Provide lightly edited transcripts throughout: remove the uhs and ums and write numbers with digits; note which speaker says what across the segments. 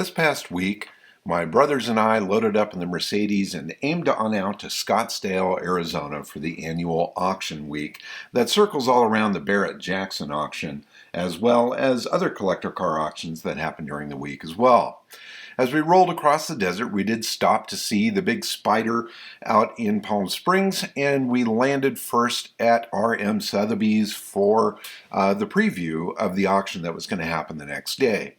Speaker 1: This past week, my brothers and I loaded up in the Mercedes and aimed on out to Scottsdale, Arizona for the annual auction week that circles all around the Barrett Jackson auction, as well as other collector car auctions that happen during the week as well. As we rolled across the desert, we did stop to see the big spider out in Palm Springs, and we landed first at RM Sothebys for the preview of the auction that was going to happen the next day.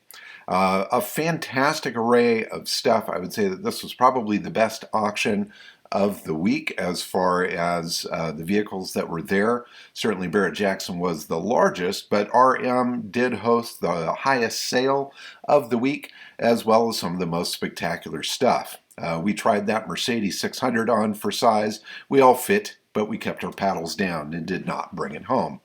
Speaker 1: A fantastic array of stuff. I would say that this was probably the best auction of the week as far as the vehicles that were there. Certainly Barrett Jackson was the largest, but RM did host the highest sale of the week, as well as some of the most spectacular stuff. We tried that Mercedes 600 on for size. We all fit, but we kept our paddles down and did not bring it home.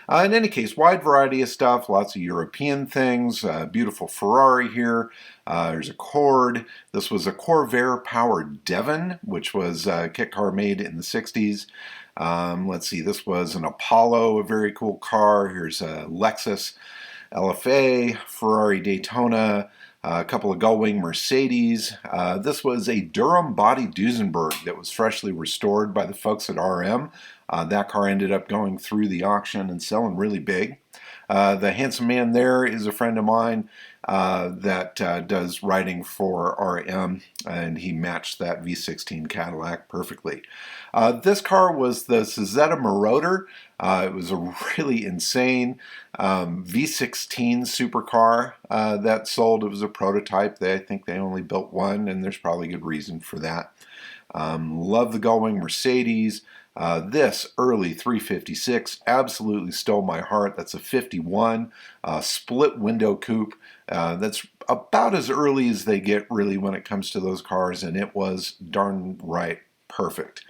Speaker 1: In any case, wide variety of stuff, lots of European things, beautiful Ferrari here. There's a Cord. This was a Corvair-powered Devon, which was a kit car made in the 60s. Let's see, this was an Apollo, a very cool car. Here's a Lexus LFA, Ferrari Daytona, a couple of gull-wing Mercedes. This was a Durham body Duesenberg that was freshly restored by the folks at RM. That car ended up going through the auction and selling really big. The handsome man there is a friend of mine that does writing for RM, and he matched that V16 Cadillac perfectly. This car was the Suzetta Marauder. It was a really insane V16 supercar that sold. It was a prototype. I think they only built one, and there's probably good reason for that. Love the gull-wing Mercedes. This early 356 absolutely stole my heart. That's a 51 split window coupe. That's about as early as they get really when it comes to those cars, and it was darn right perfect.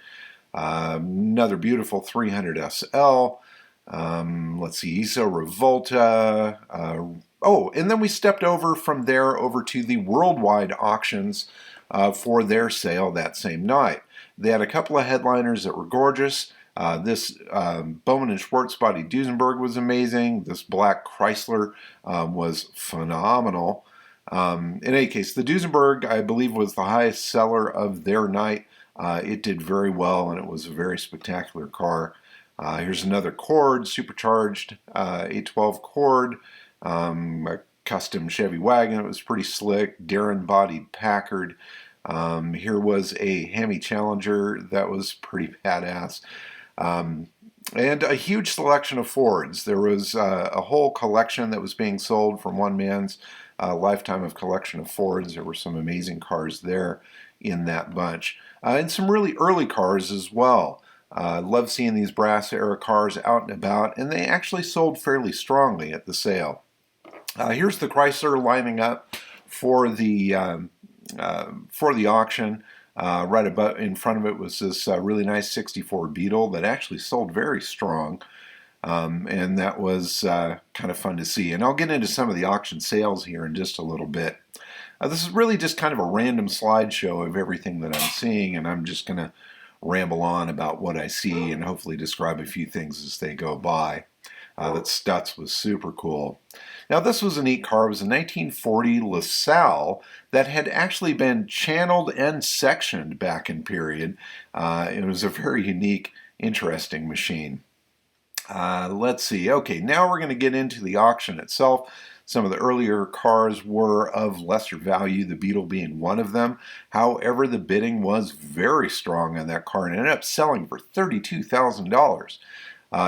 Speaker 1: Another beautiful 300 SL. Let's see, ISO Revolta. And then we stepped over from there over to the worldwide auctions for their sale that same night. They had a couple of headliners that were gorgeous. This Bowman and Schwartz body Duesenberg was amazing. This black Chrysler was phenomenal. In any case, the Duesenberg, I believe, was the highest seller of their night. It did very well, and it was a very spectacular car. Here's another Cord, supercharged 812 Cord, a custom Chevy wagon. It was pretty slick. Darren-bodied Packard. Here was a Hemi Challenger that was pretty badass. And a huge selection of Fords. There was a whole collection that was being sold from one man's lifetime of collection of Fords. There were some amazing cars there in that bunch. And some really early cars as well. Love seeing these brass era cars out and about, and they actually sold fairly strongly at the sale. Here's the Chrysler lining up for the auction. Right about in front of it was this really nice 64 Beetle that actually sold very strong, and that was kind of fun to see. And I'll get into some of the auction sales here in just a little bit. This is really just kind of a random slideshow of everything that I'm seeing, and I'm just going to ramble on about what I see and hopefully describe a few things as they go by. That Stutz was super cool. Now this was a neat car. It was a 1940 LaSalle that had actually been channeled and sectioned back in period. It was a very unique, interesting machine. Let's see. Okay, now we're going to get into the auction itself. Some of the earlier cars were of lesser value, the Beetle being one of them. However, the bidding was very strong on that car and ended up selling for $32,000.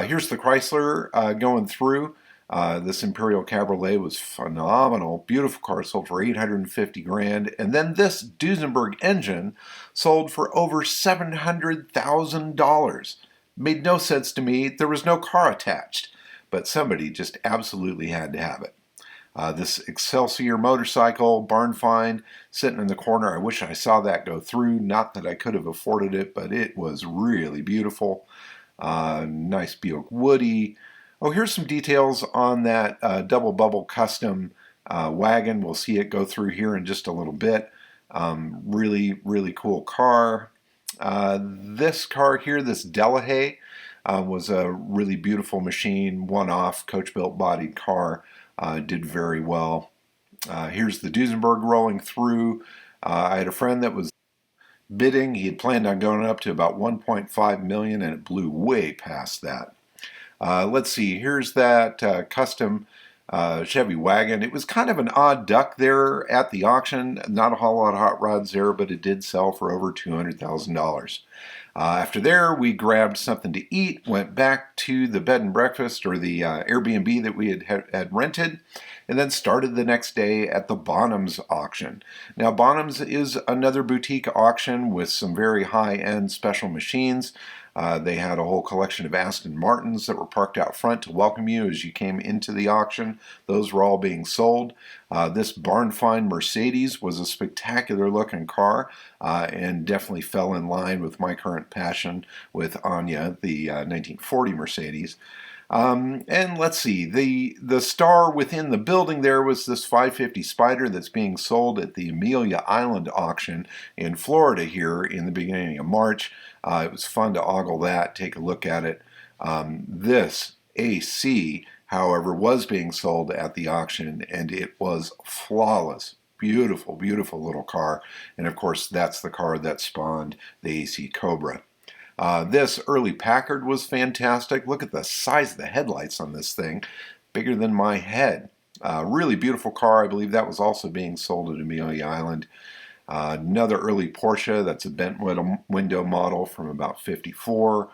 Speaker 1: Here's the Chrysler going through. This Imperial Cabriolet was phenomenal. Beautiful car, sold for $850,000. And then this Duesenberg engine sold for over $700,000. Made no sense to me. There was no car attached, but somebody just absolutely had to have it. This Excelsior motorcycle, barn find, sitting in the corner. I wish I saw that go through. Not that I could have afforded it, but it was really beautiful. Nice Buick Woody. Oh, here's some details on that double bubble custom wagon. We'll see it go through here in just a little bit. Really, really cool car. This car here, this Delahaye, was a really beautiful machine, one-off, coach-built bodied car. Did very well. Here's the Duesenberg rolling through. I had a friend that was bidding. He had planned on going up to about 1.5 million, and it blew way past that. Let's see, here's that custom Chevy wagon. It was kind of an odd duck there at the auction. Not a whole lot of hot rods there, but it did sell for over $200,000. After there, we grabbed something to eat, went back to the bed and breakfast or the Airbnb that we had rented, and then started the next day at the Bonhams auction. Now, Bonhams is another boutique auction with some very high-end special machines. They had a whole collection of Aston Martins that were parked out front to welcome you as you came into the auction. Those were all being sold. This barn find Mercedes was a spectacular looking car and definitely fell in line with my current passion with Anya, the 1940 Mercedes. And let's see, the star within the building there was this 550 Spider that's being sold at the Amelia Island auction in Florida here in the beginning of March. It was fun to ogle that, take a look at it. This AC, however, was being sold at the auction, and it was flawless. Beautiful, beautiful little car. And of course, that's the car that spawned the AC Cobra. This early Packard was fantastic. Look at the size of the headlights on this thing, bigger than my head. Really beautiful car. I believe that was also being sold at Amelia Island. Another early Porsche, that's a bent window model from about 54.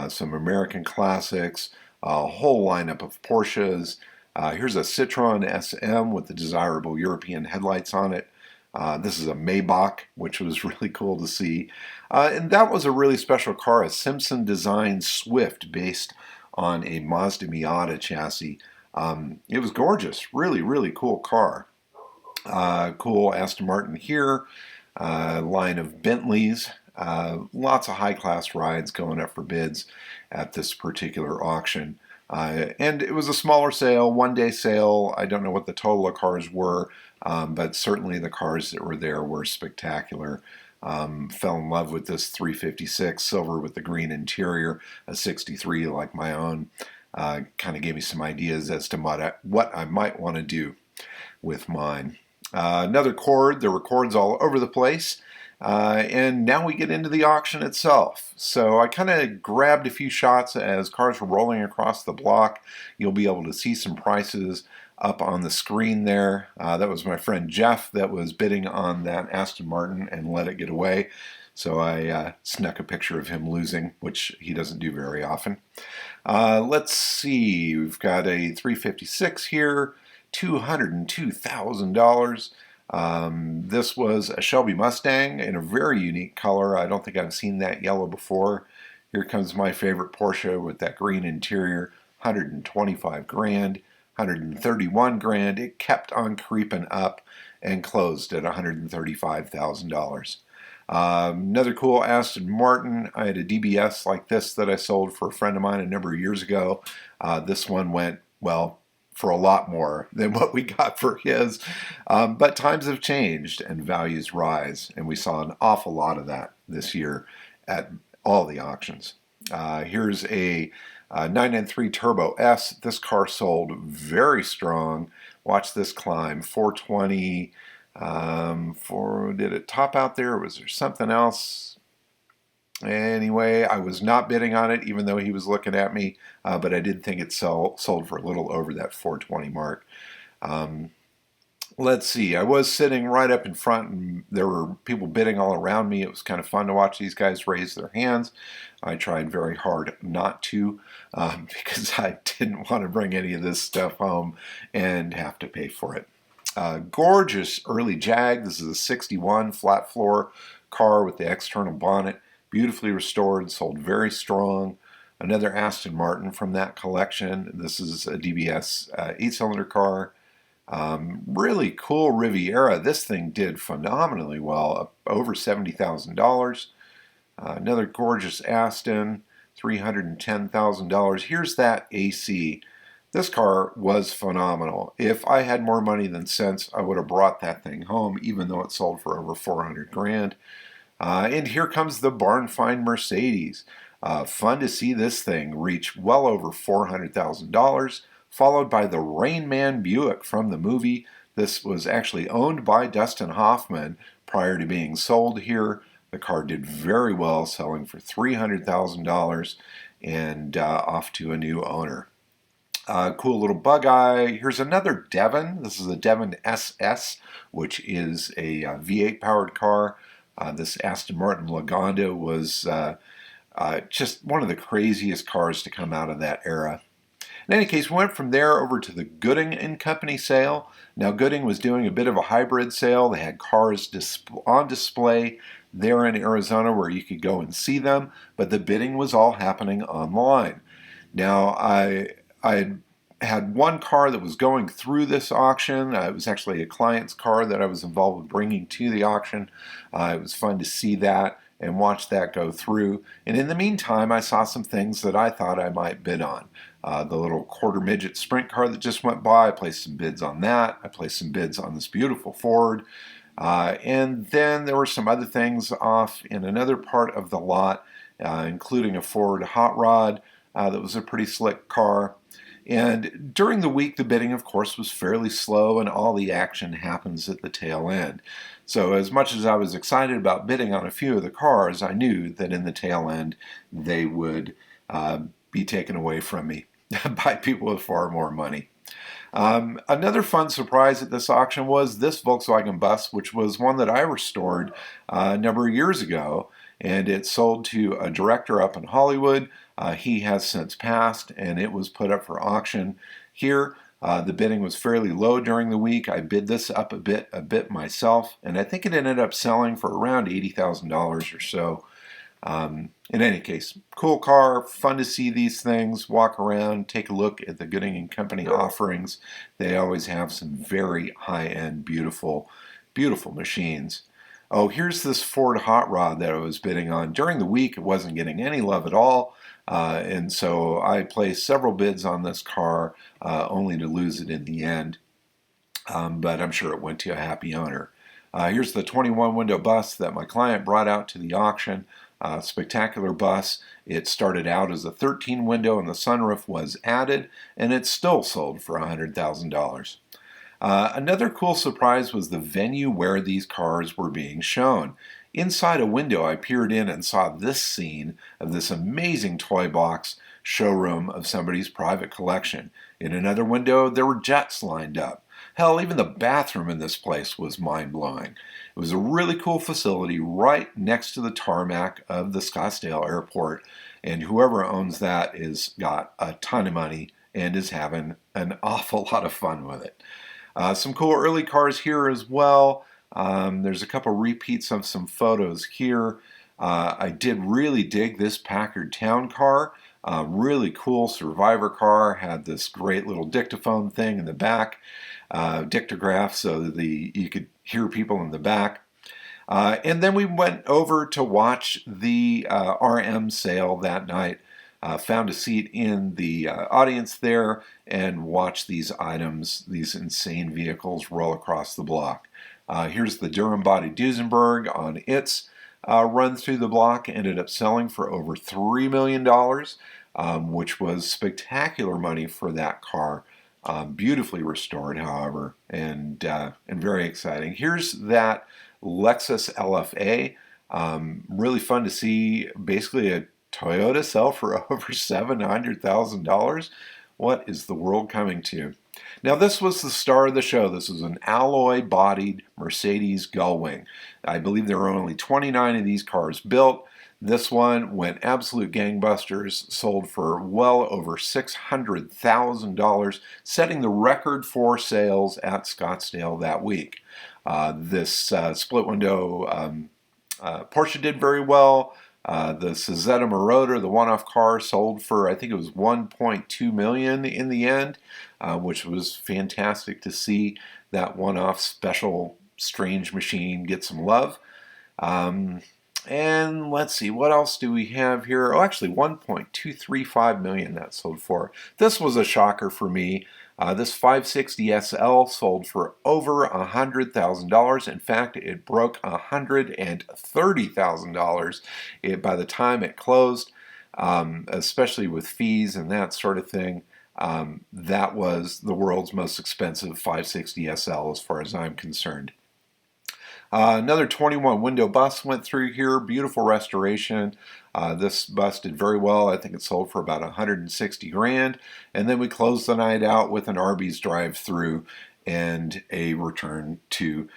Speaker 1: Some American classics, a whole lineup of Porsches. Here's a Citroen SM with the desirable European headlights on it. This is a Maybach, which was really cool to see. And that was a really special car, a Simpson designed Swift based on a Mazda Miata chassis. It was gorgeous, really, really cool car. Cool Aston Martin here, line of Bentleys. Lots of high-class rides going up for bids at this particular auction. And it was a smaller sale, one-day sale. I don't know what the total of cars were, but certainly the cars that were there were spectacular. Fell in love with this 356 silver with the green interior, a 63 like my own. Kind of gave me some ideas as to what I might want to do with mine. Another cord, there were cords all over the place. And now we get into the auction itself. So I kind of grabbed a few shots as cars were rolling across the block. You'll be able to see some prices up on the screen there. That was my friend Jeff that was bidding on that Aston Martin and let it get away. So I snuck a picture of him losing, which he doesn't do very often. Let's see, we've got a 356 here, $202,000. This was a Shelby Mustang in a very unique color. I don't think I've seen that yellow before. Here comes my favorite Porsche with that green interior, 125 grand, 131 grand. It kept on creeping up and closed at $135,000. Another cool Aston Martin. I had a DBS like this that I sold for a friend of mine a number of years ago. This one went, well, for a lot more than what we got for his. But times have changed and values rise, and we saw an awful lot of that this year at all the auctions. Here's a 993 Turbo S. This car sold very strong. Watch this climb, 420. Did it top out there, or was there something else? Anyway, I was not bidding on it, even though he was looking at me, but I did think it sold for a little over that 420 mark. Let's see, I was sitting right up in front, and there were people bidding all around me. It was kind of fun to watch these guys raise their hands. I tried very hard not to, because I didn't want to bring any of this stuff home and have to pay for it. Gorgeous early Jag. This is a 61 flat floor car with the external bonnet. Beautifully restored, sold very strong. Another Aston Martin from that collection. This is a DBS 8-cylinder car. Really cool Riviera. This thing did phenomenally well, up over $70,000. Another gorgeous Aston, $310,000. Here's that AC. This car was phenomenal. If I had more money than sense, I would have brought that thing home, even though it sold for over 400 grand. And here comes the barn find Mercedes. Fun to see this thing reach well over $400,000, followed by the Rain Man Buick from the movie. This was actually owned by Dustin Hoffman prior to being sold here. The car did very well, selling for $300,000 and off to a new owner. Cool little bug eye. Here's another Devon. This is a Devon SS, which is a V8 powered car. This Aston Martin Lagonda was just one of the craziest cars to come out of that era. In any case, we went from there over to the Gooding and Company sale. Now, Gooding was doing a bit of a hybrid sale. They had cars on display there in Arizona where you could go and see them, but the bidding was all happening online. Now, I had one car that was going through this auction. It was actually a client's car that I was involved with bringing to the auction. It was fun to see that and watch that go through. And in the meantime, I saw some things that I thought I might bid on. The little quarter midget sprint car that just went by, I placed some bids on that. I placed some bids on this beautiful Ford. And then there were some other things off in another part of the lot, including a Ford Hot Rod that was a pretty slick car. And during the week, the bidding, of course, was fairly slow, and all the action happens at the tail end. So as much as I was excited about bidding on a few of the cars, I knew that in the tail end, they would be taken away from me by people with far more money. Another fun surprise at this auction was this Volkswagen bus, which was one that I restored a number of years ago, and it sold to a director up in Hollywood. He has since passed, and it was put up for auction here. The bidding was fairly low during the week. I bid this up a bit myself, and I think it ended up selling for around $80,000 or so. In any case, cool car, fun to see these things, walk around, take a look at the Gooding and Company offerings. They always have some very high-end, beautiful, beautiful machines. Oh, here's this Ford Hot Rod that I was bidding on. During the week, it wasn't getting any love at all, and so I placed several bids on this car, only to lose it in the end, but I'm sure it went to a happy owner. Here's the 21-window bus that my client brought out to the auction. Spectacular bus. It started out as a 13-window and the sunroof was added, and it's still sold for $100,000. Another cool surprise was the venue where these cars were being shown. Inside a window, I peered in and saw this scene of this amazing toy box showroom of somebody's private collection. In another window, there were jets lined up. Hell, even the bathroom in this place was mind-blowing. It was a really cool facility right next to the tarmac of the Scottsdale airport, and whoever owns that has got a ton of money and is having an awful lot of fun with it. Some cool early cars here as well. There's a couple repeats of some photos here. I did really dig this Packard Town car. Really cool survivor car. Had this great little dictaphone thing in the back, dictograph, so that you could hear people in the back. And then we went over to watch the RM sale that night. Found a seat in the audience there and watched these items, these insane vehicles, roll across the block. Here's the Durham Body Duesenberg on its run through the block. Ended up selling for over $3 million, which was spectacular money for that car. Beautifully restored, however, and very exciting. Here's that Lexus LFA. Really fun to see. Basically a Toyota sell for over $700,000. What is the world coming to? Now, this was the star of the show. This was an alloy-bodied Mercedes Gullwing. I believe there were only 29 of these cars built. This one went absolute gangbusters, sold for well over $600,000, setting the record for sales at Scottsdale that week. This split window Porsche did very well. The Suzetta Marauder, the one-off car, sold for, I think it was $1.2 million in the end, which was fantastic to see that one-off special strange machine get some love. And let's see, what else do we have here? Oh, actually, $1.235 million that sold for. This was a shocker for me. This 560 SL sold for over $100,000. In fact, it broke $130,000 by the time it closed, especially with fees and that sort of thing. That was the world's most expensive 560 SL as far as I'm concerned. Another 21 window bus went through here, beautiful restoration. This bus did very well. I think it sold for about 160 grand. And then we closed the night out with an Arby's drive-through and a return to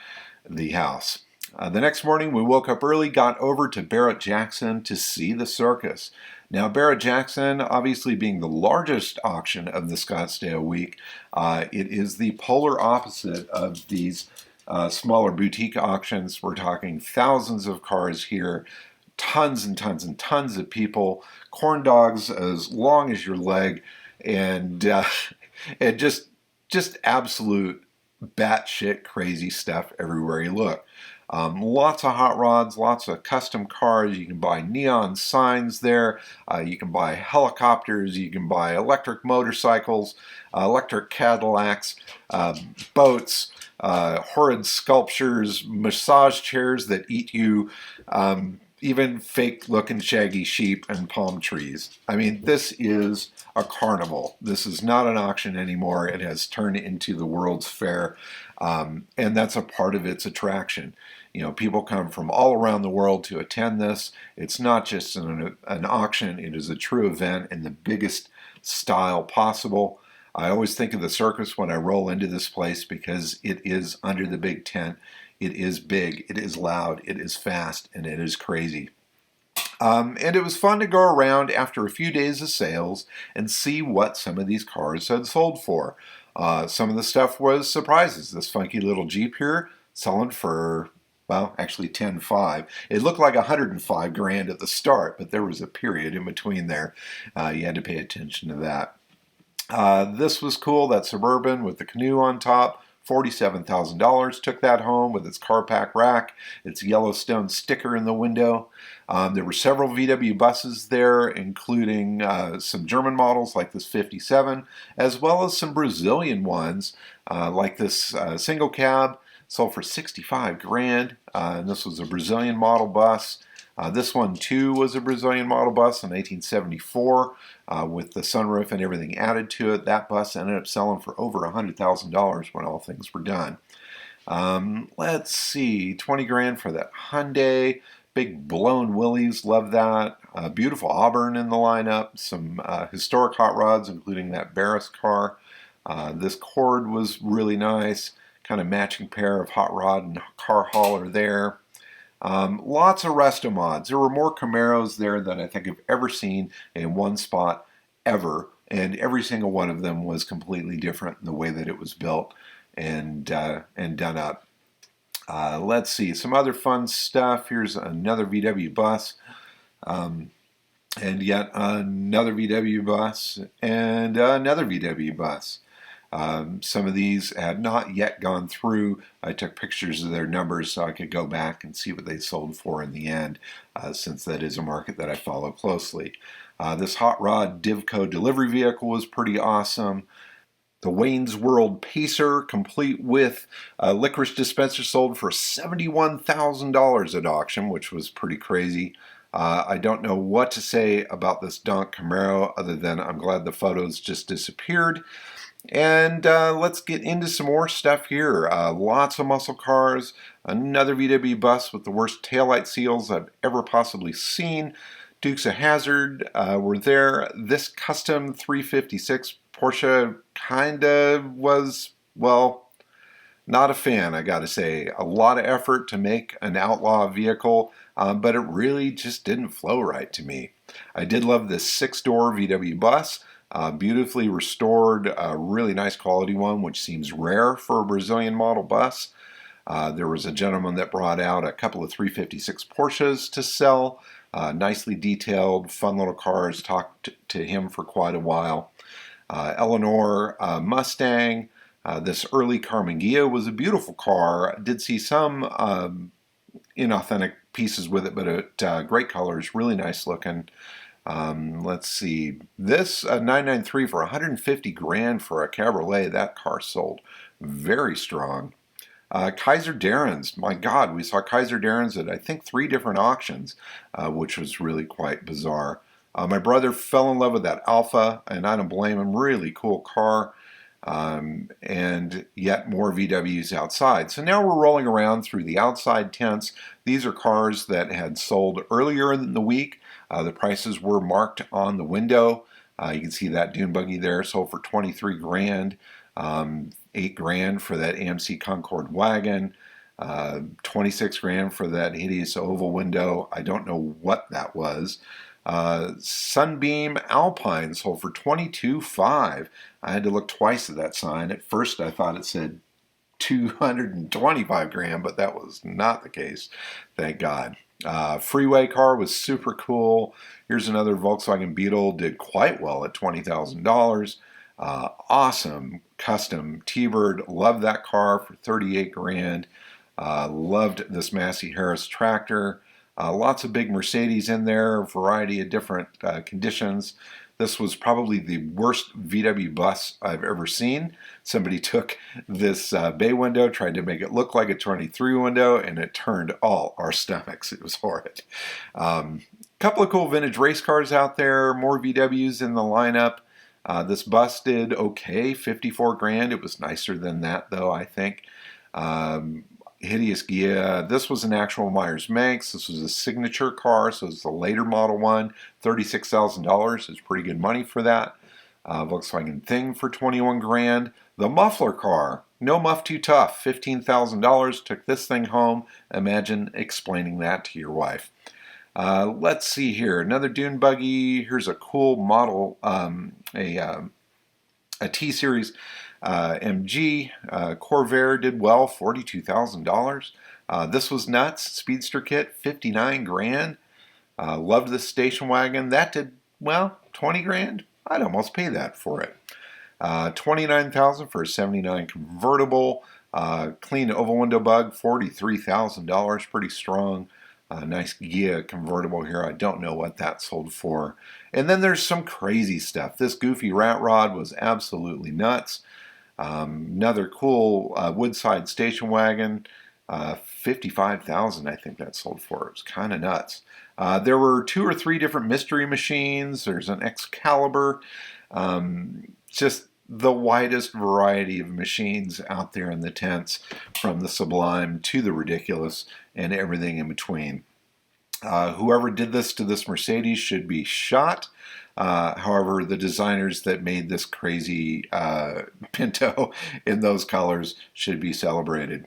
Speaker 1: the house. The next morning we woke up early, got over to Barrett Jackson to see the circus. Now, Barrett Jackson, obviously being the largest auction of the Scottsdale week, it is the polar opposite of these smaller boutique auctions. We're talking thousands of cars here, tons and tons and tons of people, corn dogs as long as your leg, and just absolute batshit crazy stuff everywhere you look. Lots of hot rods, lots of custom cars. You can buy neon signs there. You can buy helicopters. You can buy electric motorcycles, electric Cadillacs, boats, horrid sculptures, massage chairs that eat you, even fake-looking shaggy sheep and palm trees. I mean, this is a carnival. This is not an auction anymore. It has turned into the World's Fair, and that's a part of its attraction. You know, people come from all around the world to attend this. It's not just an auction. It is a true event in the biggest style possible. I always think of the circus when I roll into this place because it is under the big tent. It is big, it is loud, it is fast, and it is crazy. And it was fun to go around after a few days of sales and see what some of these cars had sold for. Some of the stuff was surprises. This funky little Jeep here selling for, well, actually 10.5. It looked like 105 grand at the start, but there was a period in between there. You had to pay attention to that. This was cool, that Suburban with the canoe on top. $47,000, took that home with its car pack rack, its Yellowstone sticker in the window. There were several VW buses there, including some German models like this 57, as well as some Brazilian ones like this single cab, sold for 65 grand. And this was a Brazilian model bus. This one too was a Brazilian model bus in 1974 with the sunroof and everything added to it. That bus ended up selling for over $100,000 when all things were done. Let's see, 20 grand for that Hyundai. Big blown Willys, love that. Beautiful Auburn in the lineup. Some historic hot rods, including that Barris car. This Cord was really nice. Kind of matching pair of hot rod and car hauler there. Lots of resto mods. There were more Camaros there than I think I've ever seen in one spot ever, and every single one of them was completely different in the way that it was built and done up. Let's see, some other fun stuff. Here's another VW bus, and yet another VW bus, and another VW bus. Some of these had not yet gone through. I took pictures of their numbers so I could go back and see what they sold for in the end, since that is a market that I follow closely. This hot rod Divco delivery vehicle was pretty awesome. The Wayne's World Pacer, complete with a licorice dispenser, sold for $71,000 at auction, which was pretty crazy. I don't know what to say about this Donk Camaro other than I'm glad the photos just disappeared. And let's get into some more stuff here. Lots of muscle cars, another VW bus with the worst taillight seals I've ever possibly seen. Dukes of Hazzard were there. This custom 356 Porsche kinda was, well, not a fan, I gotta say. A lot of effort to make an outlaw vehicle, but it really just didn't flow right to me. I did love this 6-door VW bus. Beautifully restored, really nice quality one, which seems rare for a Brazilian model bus. There was a gentleman that brought out a couple of 356 Porsches to sell. Nicely detailed, fun little cars. Talked to him for quite a while. Eleanor Mustang. This early Carmen Ghia was a beautiful car. Did see some inauthentic pieces with it, but great colors, really nice looking. Let's see, this 993 for 150 grand for a Cabriolet. That car sold very strong. Kaiser Darren's, my God, we saw Kaiser Darren's at I think 3 different auctions, which was really quite bizarre. My brother fell in love with that Alpha, and I don't blame him. Really cool car. And yet more VWs outside. So now we're rolling around through the outside tents. These are cars that had sold earlier in the week. The prices were marked on the window. You can see that dune buggy there sold for 23 grand, 8 grand for that AMC Concorde wagon, 26 grand for that hideous oval window. I don't know what that was. Sunbeam Alpine sold for 22.5. I had to look twice at that sign. At first I thought it said 225 grand, but that was not the case. Thank God. Freeway car was super cool. Here's another Volkswagen Beetle, did quite well at $20,000. Awesome custom T-Bird, loved that car for 38 grand. Loved this Massey Harris tractor. Lots of big Mercedes in there, a variety of different conditions. This was probably the worst VW bus I've ever seen. Somebody took this bay window, tried to make it look like a 23 window, and it turned all our stomachs. It was horrid. Couple of cool vintage race cars out there, more VWs in the lineup. This bus did okay, 54 grand. It was nicer than that, though, I think. Hideous Gia. This was an actual Myers-Manx. This was a signature car, so it's the later model one. $36,000 is pretty good money for that. Volkswagen Thing for 21 grand. The muffler car, no muff too tough, $15,000. Took this thing home. Imagine explaining that to your wife. Let's see here. Another dune buggy. Here's a cool model, a T-Series MG. Corvair did well, $42,000. This was nuts. Speedster kit, 59 grand. Loved the station wagon. That did, well, 20 grand. I'd almost pay that for it. 29,000 for a 79 convertible. Clean oval window bug, $43,000. Pretty strong. Nice Gia convertible here. I don't know what that sold for. And then there's some crazy stuff. This goofy rat rod was absolutely nuts. Another cool Woodside station wagon, 55,000 I think that sold for. It was kind of nuts. There were 2 or 3 different mystery machines. There's an Excalibur. Just the widest variety of machines out there in the tents, from the sublime to the ridiculous and everything in between. Whoever did this to this Mercedes should be shot. However, the designers that made this crazy Pinto in those colors should be celebrated.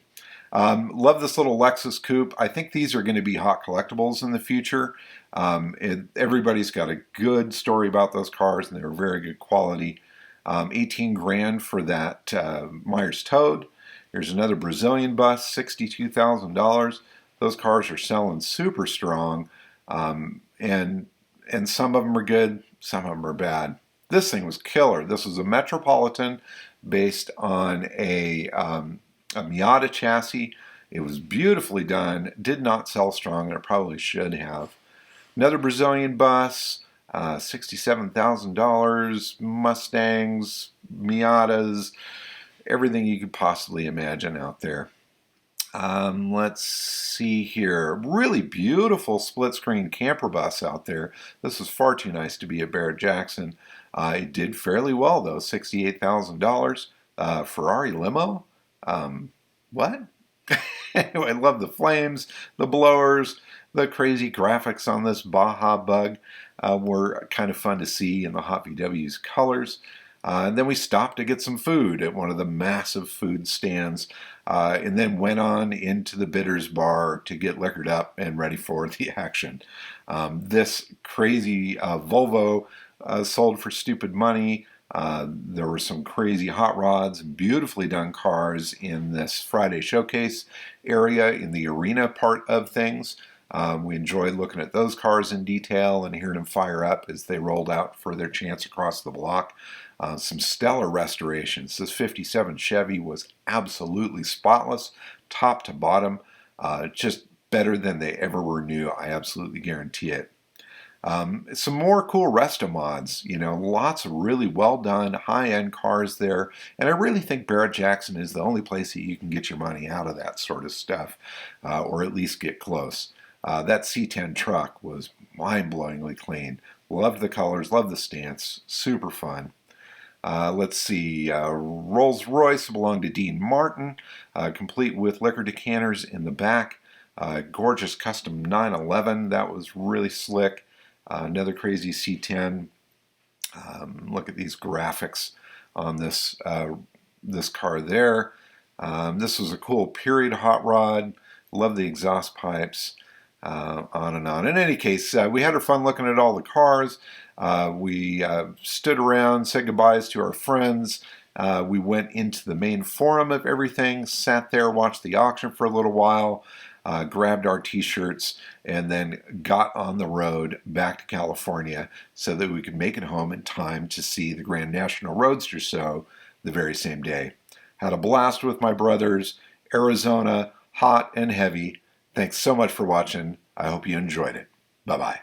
Speaker 1: Love this little Lexus coupe. I think these are going to be hot collectibles in the future. Everybody's got a good story about those cars, and they're very good quality. 18 grand for that Myers Toad. Here's another Brazilian bus, $62,000. Those cars are selling super strong, and some of them are good, some of them are bad. This thing was killer. This was a Metropolitan based on a Miata chassis. It was beautifully done, did not sell strong, and it probably should have. Another Brazilian bus, $67,000, Mustangs, Miatas, everything you could possibly imagine out there. Let's see here. Really beautiful split screen camper bus out there. This was far too nice to be a Barrett Jackson. It did fairly well though, $68,000. Ferrari limo. What? Anyway, I love the flames, the blowers, the crazy graphics on this Baja bug were kind of fun to see in the Hot VW's colors. And then we stopped to get some food at one of the massive food stands, and then went on into the Bitters bar to get liquored up and ready for the action. This crazy Volvo sold for stupid money. There were some crazy hot rods and beautifully done cars in this Friday showcase area in the arena part of things. We enjoyed looking at those cars in detail and hearing them fire up as they rolled out for their chance across the block. Some stellar restorations. This 57 Chevy was absolutely spotless, top to bottom. Just better than they ever were new. I absolutely guarantee it. Some more cool resto mods. Lots of really well done high-end cars there. And I really think Barrett Jackson is the only place that you can get your money out of that sort of stuff, or at least get close. That C10 truck was mind-blowingly clean. Loved the colors, loved the stance, super fun. Let's see, Rolls Royce belonged to Dean Martin, complete with liquor decanters in the back. Gorgeous custom 911, that was really slick. Another crazy C10. Look at these graphics on this car there. This was a cool period hot rod. Love the exhaust pipes. On and on. In any case, we had our fun looking at all the cars. We stood around, said goodbyes to our friends. We went into the main forum of everything, sat there, watched the auction for a little while, grabbed our t-shirts, and then got on the road back to California so that we could make it home in time to see the Grand National Roadster Show the very same day. Had a blast with my brothers. Arizona, hot and heavy. Thanks so much for watching. I hope you enjoyed it. Bye-bye.